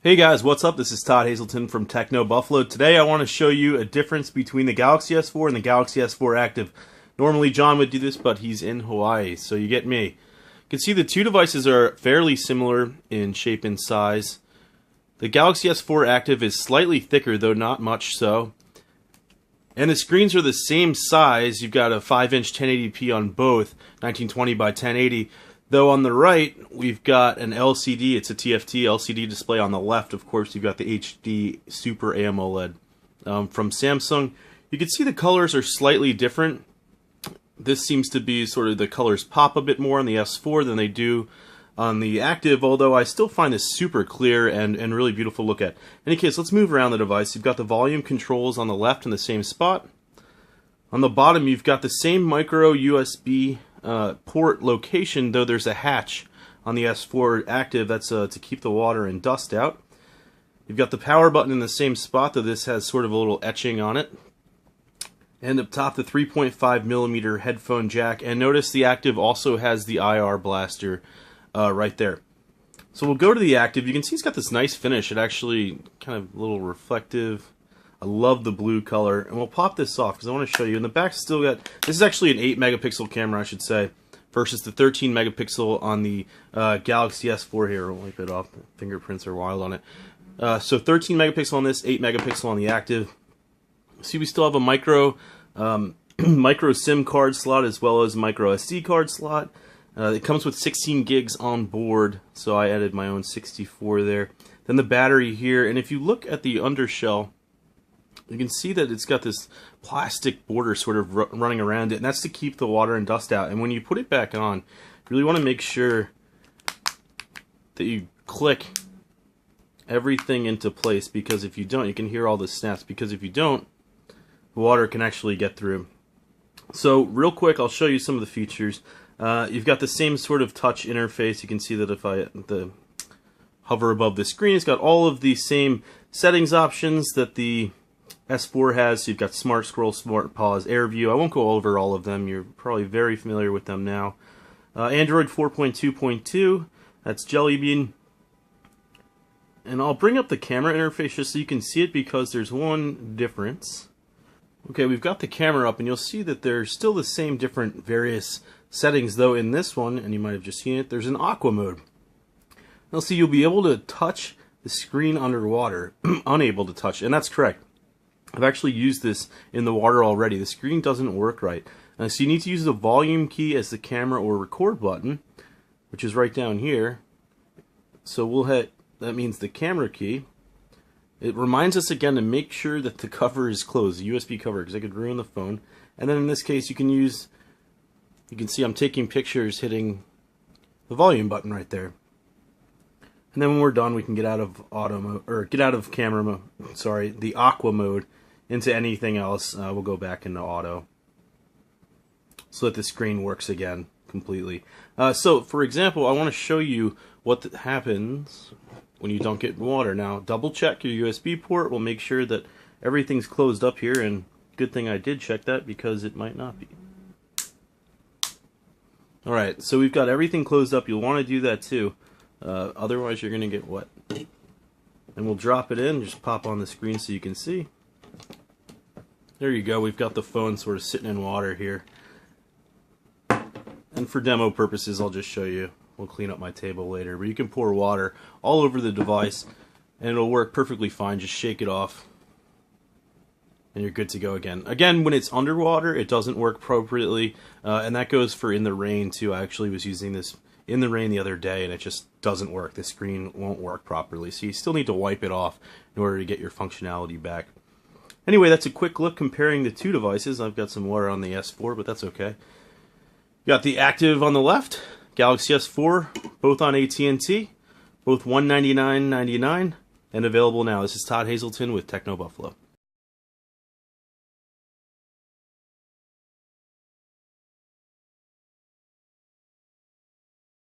Hey guys, what's up? This is Todd Hazelton from Techno Buffalo. Today I want to show you a difference between the Galaxy S4 and the Galaxy S4 Active. Normally John would do this, but he's in Hawaii, so you get me. You can see the two devices are fairly similar in shape and size. The Galaxy S4 Active is slightly thicker, though not much so. And the screens are the same size. You've got a 5-inch 1080p on both, 1920 by 1080. Though on the right, we've got an LCD, it's a TFT LCD display. On the left, of course, you've got the HD Super AMOLED from Samsung. You can see the colors are slightly different. This seems to be sort of the colors pop a bit more on the S4 than they do on the Active, although I still find this super clear and really beautiful to look at. In any case, let's move around the device. You've got the volume controls on the left in the same spot. On the bottom, you've got the same micro USB port location, though there's a hatch on the S4 Active that's to keep the water and dust out. You've got the power button in the same spot, though this has sort of a little etching on it. And up top, the 3.5mm headphone jack. And notice the Active also has the IR blaster right there. So we'll go to the Active. You can see it's got this nice finish. It actually kind of a little reflective. I love the blue color, and we'll pop this off because I want to show you. In the back, still got, this is actually an 8-megapixel camera, I should say, versus the 13-megapixel on the Galaxy S4 here. I'll wipe it off. The fingerprints are wild on it. So 13 megapixel on this, 8 megapixel on the Active. See, we still have a micro SIM card slot as well as micro SD card slot. It comes with 16 gigs on board, so I added my own 64 there. Then the battery here, and if you look at the undershell, you can see that it's got this plastic border sort of running around it, and that's to keep the water and dust out. And when you put it back on, you really want to make sure that you click everything into place, because if you don't, you can hear all the snaps, because if you don't, the water can actually get through. So real quick, I'll show you some of the features. You've got the same sort of touch interface. You can see that if I hover above the screen, it's got all of the same settings options that the S4 has. So you've got Smart Scroll, Smart Pause, Air View. I won't go over all of them. You're probably very familiar with them now. Android 4.2.2. That's Jelly Bean. And I'll bring up the camera interface just so you can see it, because there's one difference. Okay, we've got the camera up, and you'll see that there's still the same different various settings, though in this one, and you might have just seen it, there's an aqua mode. Now see, you'll be able to touch the screen underwater. Unable to touch, and that's correct. I've actually used this in the water already. The screen doesn't work right. So you need to use the volume key as the camera or record button, which is right down here. So we'll hit, that means the camera key. It reminds us again to make sure that the cover is closed, the USB cover, because it could ruin the phone. And then in this case, you can see I'm taking pictures hitting the volume button right there. And then when we're done, we can get out of auto mode, or get out of camera mode, sorry, the aqua mode, into anything else. We'll go back into auto so that the screen works again completely. So for example, I want to show you what happens when you don't get water. Now double check your USB port. We'll make sure that everything's closed up here, and good thing I did check that, because it might not be. Alright, so we've got everything closed up. You'll want to do that too. Otherwise you're going to get wet. And we'll drop it in, just pop on the screen so you can see. There you go, we've got the phone sort of sitting in water here. And for demo purposes, I'll just show you. We'll clean up my table later. But you can pour water all over the device, and it'll work perfectly fine. Just shake it off, and you're good to go again. Again, when it's underwater, it doesn't work appropriately, and that goes for in the rain too. I actually was using this in the rain the other day, and it just doesn't work. The screen won't work properly, so you still need to wipe it off in order to get your functionality back. Anyway, that's a quick look comparing the two devices. I've got some water on the S4, but that's okay. You got the Active on the left, Galaxy S4, both on AT&T, both $199.99, and available now. This is Todd Hazelton with Techno Buffalo.